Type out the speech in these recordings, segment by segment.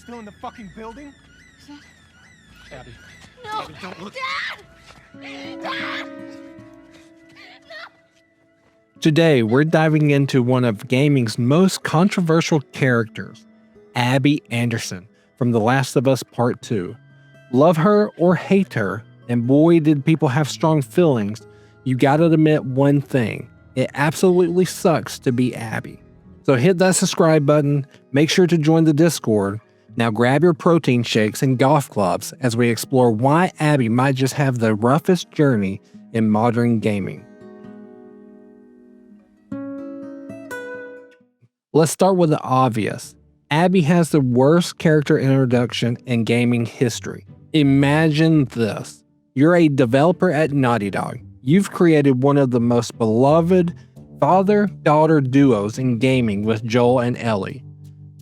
still in the fucking building? Abby. No! Abby, don't look. Dad! Dad! Today, we're diving into one of gaming's most controversial characters, Abby Anderson, from The Last of Us Part 2. Love her or hate her, and boy did people have strong feelings, you gotta admit one thing, it absolutely sucks to be Abby. So hit that subscribe button, make sure to join the Discord, now grab your protein shakes and golf clubs as we explore why Abby might just have the roughest journey in modern gaming. Let's start with the obvious. Abby has the worst character introduction in gaming history. Imagine this. You're a developer at Naughty Dog. You've created one of the most beloved father-daughter duos in gaming with Joel and Ellie.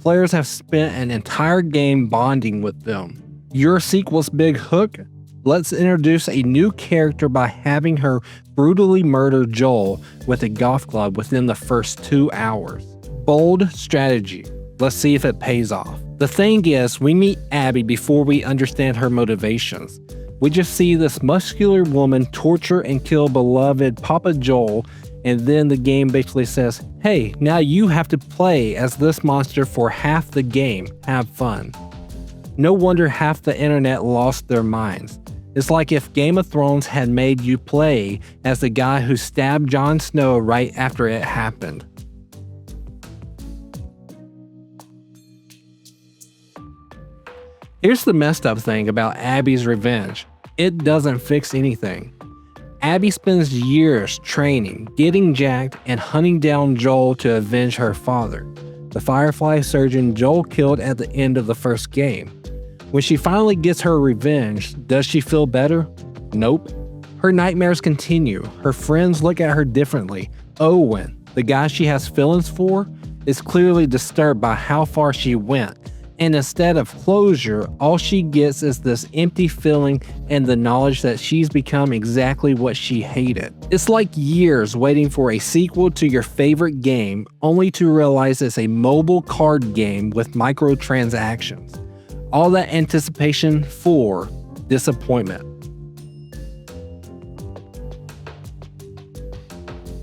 Players have spent an entire game bonding with them. Your sequel's big hook? Let's introduce a new character by having her brutally murder Joel with a golf club within the first 2 hours. Bold strategy. Let's see if it pays off. The thing is, we meet Abby before we understand her motivations. We just see this muscular woman torture and kill beloved Papa Joel, and then the game basically says, hey, now you have to play as this monster for half the game. Have fun. No wonder half the internet lost their minds. It's like if Game of Thrones had made you play as the guy who stabbed Jon Snow right after it happened. Here's the messed up thing about Abby's revenge. It doesn't fix anything. Abby spends years training, getting jacked, and hunting down Joel to avenge her father, the Firefly surgeon Joel killed at the end of the first game. When she finally gets her revenge, does she feel better? Nope. Her nightmares continue. Her friends look at her differently. Owen, the guy she has feelings for, is clearly disturbed by how far she went. And instead of closure, all she gets is this empty feeling and the knowledge that she's become exactly what she hated. It's like years waiting for a sequel to your favorite game, only to realize it's a mobile card game with microtransactions. All that anticipation for disappointment.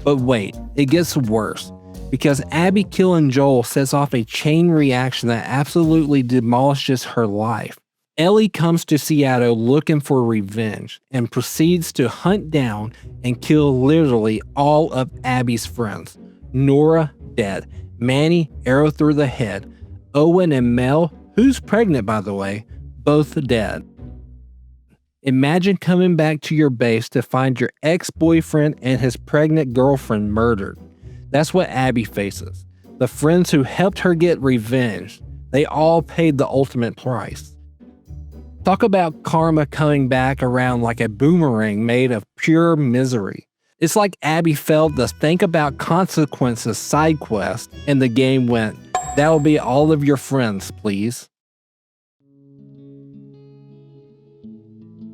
But wait, it gets worse. Because Abby killing Joel sets off a chain reaction that absolutely demolishes her life. Ellie comes to Seattle looking for revenge and proceeds to hunt down and kill literally all of Abby's friends. Nora dead, Manny arrow through the head, Owen and Mel, who's pregnant by the way, both dead. Imagine coming back to your base to find your ex-boyfriend and his pregnant girlfriend murdered. That's what Abby faces. The friends who helped her get revenge, they all paid the ultimate price. Talk about karma coming back around like a boomerang made of pure misery. It's like Abby failed the think about consequences side quest, and the game went, that'll be all of your friends, please.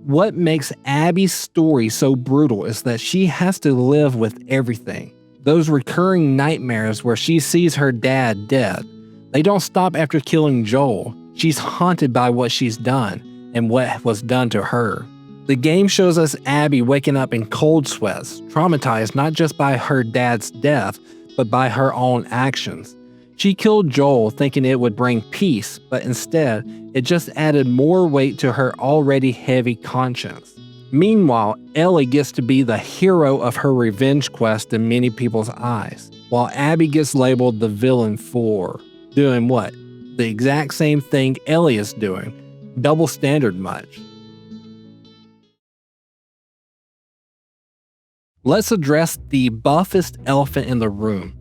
What makes Abby's story so brutal is that she has to live with everything. Those recurring nightmares where she sees her dad dead. They don't stop after killing Joel. She's haunted by what she's done and what was done to her. The game shows us Abby waking up in cold sweats, traumatized not just by her dad's death, but by her own actions. She killed Joel thinking it would bring peace, but instead, it just added more weight to her already heavy conscience. Meanwhile, Ellie gets to be the hero of her revenge quest in many people's eyes, while Abby gets labeled the villain for doing what? The exact same thing Ellie is doing. Double standard much. Let's address the buffest elephant in the room,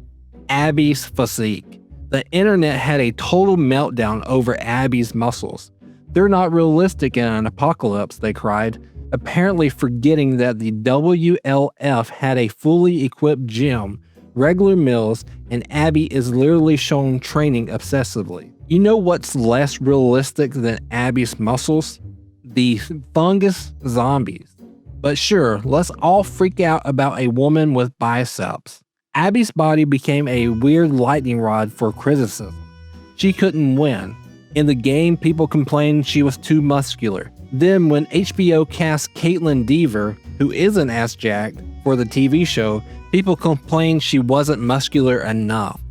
Abby's physique. The internet had a total meltdown over Abby's muscles. They're not realistic in an apocalypse, they cried, apparently forgetting that the WLF had a fully equipped gym, regular meals, and Abby is literally shown training obsessively. You know what's less realistic than Abby's muscles? The fungus zombies. But sure, let's all freak out about a woman with biceps. Abby's body became a weird lightning rod for criticism. She couldn't win. In the game, people complained she was too muscular. Then when HBO cast Caitlin Dever, who isn't as jacked, for the TV show, people complained she wasn't muscular enough.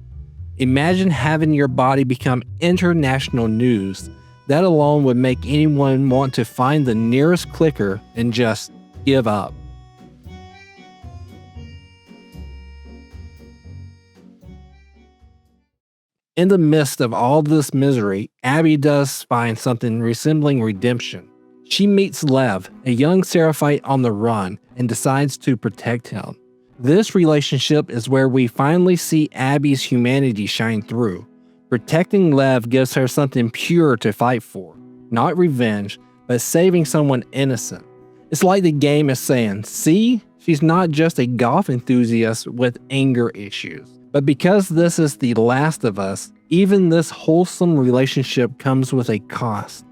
Imagine having your body become international news. That alone would make anyone want to find the nearest clicker and just give up. In the midst of all this misery, Abby does find something resembling redemption. She meets Lev, a young Seraphite on the run, and decides to protect him. This relationship is where we finally see Abby's humanity shine through. Protecting Lev gives her something pure to fight for. Not revenge, but saving someone innocent. It's like the game is saying, see, she's not just a golf enthusiast with anger issues. But because this is The Last of Us, even this wholesome relationship comes with a cost.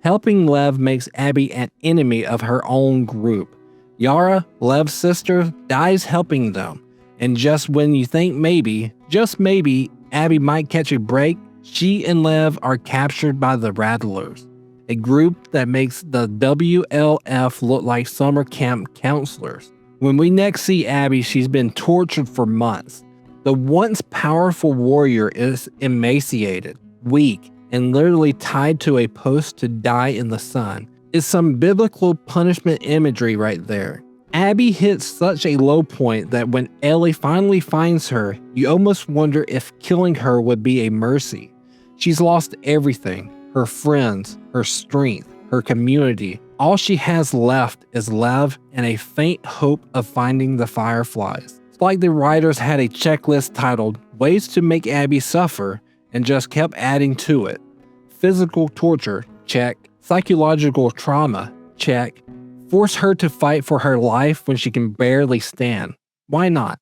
Helping Lev makes Abby an enemy of her own group. Yara, Lev's sister, dies helping them. And just when you think maybe, just maybe, Abby might catch a break, she and Lev are captured by the Rattlers, a group that makes the WLF look like summer camp counselors. When we next see Abby, she's been tortured for months. The once powerful warrior is emaciated, weak, and literally tied to a post to die in the sun. It's some biblical punishment imagery right there. Abby hits such a low point that when Ellie finally finds her, you almost wonder if killing her would be a mercy. She's lost everything, her friends, her strength, her community. All she has left is Lev and a faint hope of finding the Fireflies. It's like the writers had a checklist titled Ways to Make Abby Suffer and just kept adding to it. Physical torture, check. Psychological trauma, check. Force her to fight for her life when she can barely stand. Why not?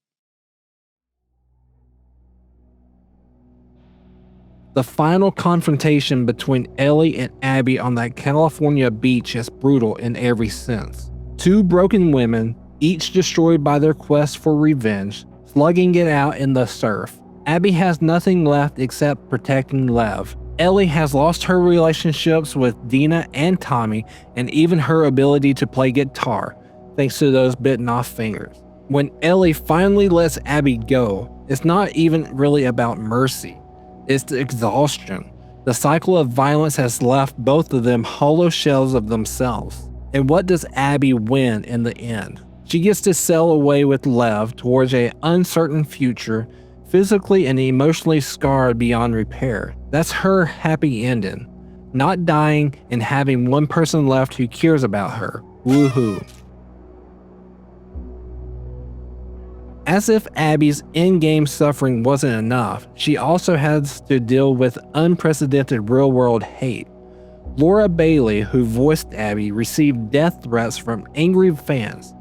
The final confrontation between Ellie and Abby on that California beach is brutal in every sense. Two broken women, each destroyed by their quest for revenge, slugging it out in the surf. Abby has nothing left except protecting Lev. Ellie has lost her relationships with Dina and Tommy, and even her ability to play guitar, thanks to those bitten off fingers. When Ellie finally lets Abby go, it's not even really about mercy. It's exhaustion. The cycle of violence has left both of them hollow shells of themselves. And what does Abby win in the end? She gets to sail away with Lev towards an uncertain future, physically and emotionally scarred beyond repair. That's her happy ending. Not dying and having one person left who cares about her. Woohoo. As if Abby's in-game suffering wasn't enough, she also has to deal with unprecedented real-world hate. Laura Bailey, who voiced Abby, received death threats from angry fans.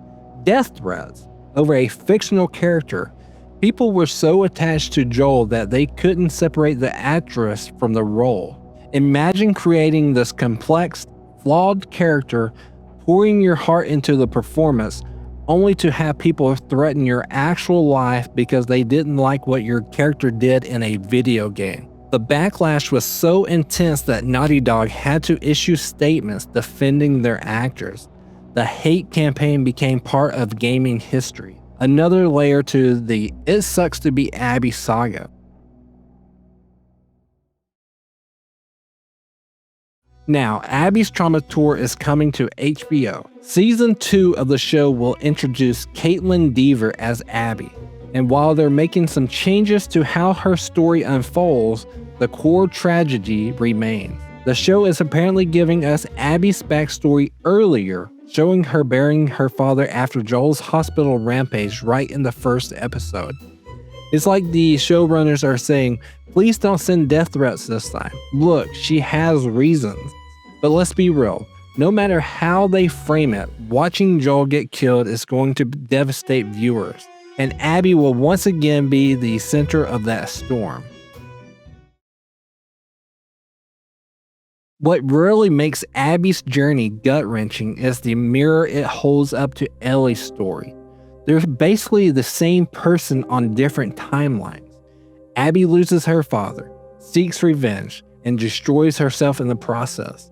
Death threats over a fictional character. People were so attached to Joel that they couldn't separate the actress from the role. Imagine creating this complex, flawed character, pouring your heart into the performance, only to have people threaten your actual life because they didn't like what your character did in a video game. The backlash was so intense that Naughty Dog had to issue statements defending their actors. The hate campaign became part of gaming history. Another layer to the "it sucks to be Abby" saga. Now, Abby's Trauma Tour is coming to HBO. Season 2 of the show will introduce Caitlin Dever as Abby, and while they're making some changes to how her story unfolds, the core tragedy remains. The show is apparently giving us Abby's backstory earlier, showing her burying her father after Joel's hospital rampage right in the first episode. It's like the showrunners are saying, please don't send death threats this time. Look, she has reasons. But let's be real, no matter how they frame it, watching Joel get killed is going to devastate viewers, and Abby will once again be the center of that storm. What really makes Abby's journey gut-wrenching is the mirror it holds up to Ellie's story. They're basically the same person on different timelines. Abby loses her father, seeks revenge, and destroys herself in the process.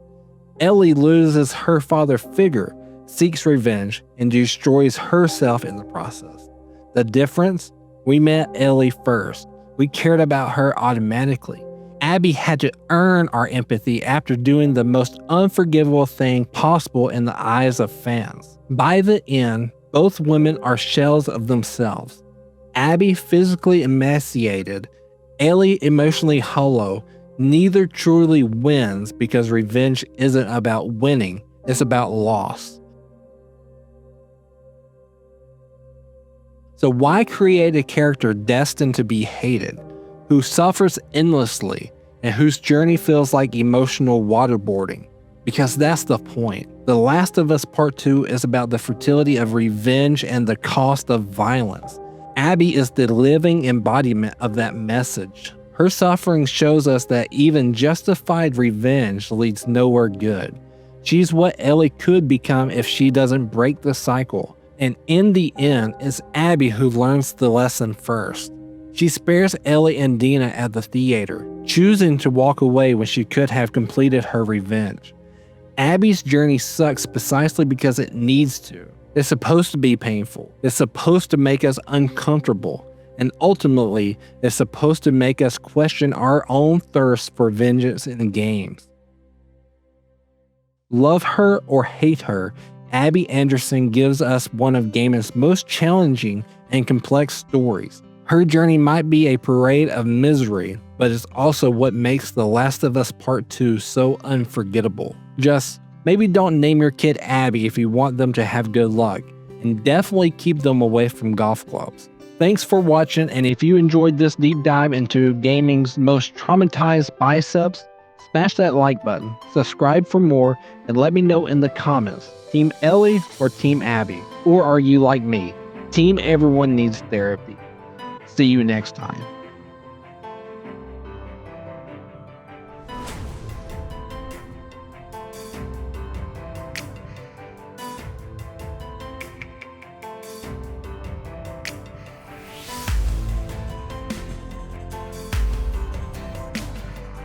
Ellie loses her father figure, seeks revenge, and destroys herself in the process. The difference? We met Ellie first. We cared about her automatically. Abby had to earn our empathy after doing the most unforgivable thing possible in the eyes of fans. By the end, both women are shells of themselves. Abby physically emaciated, Ellie emotionally hollow. Neither truly wins because revenge isn't about winning, it's about loss. So why create a character destined to be hated, who suffers endlessly, and whose journey feels like emotional waterboarding? Because that's the point. The Last of Us Part 2 is about the fertility of revenge and the cost of violence. Abby is the living embodiment of that message. Her suffering shows us that even justified revenge leads nowhere good. She's what Ellie could become if she doesn't break the cycle. And in the end, it's Abby who learns the lesson first. She spares Ellie and Dina at the theater, choosing to walk away when she could have completed her revenge. Abby's journey sucks precisely because it needs to. It's supposed to be painful. It's supposed to make us uncomfortable. And ultimately, it's supposed to make us question our own thirst for vengeance in games. Love her or hate her, Abby Anderson gives us one of gaming's most challenging and complex stories. Her journey might be a parade of misery, but it's also what makes The Last of Us Part 2 so unforgettable. Just maybe don't name your kid Abby if you want them to have good luck, and definitely keep them away from golf clubs. Thanks for watching, and if you enjoyed this deep dive into gaming's most traumatized biceps, smash that like button, subscribe for more, and let me know in the comments, Team Ellie or Team Abby? Or are you like me, Team Everyone Needs Therapy? See you next time.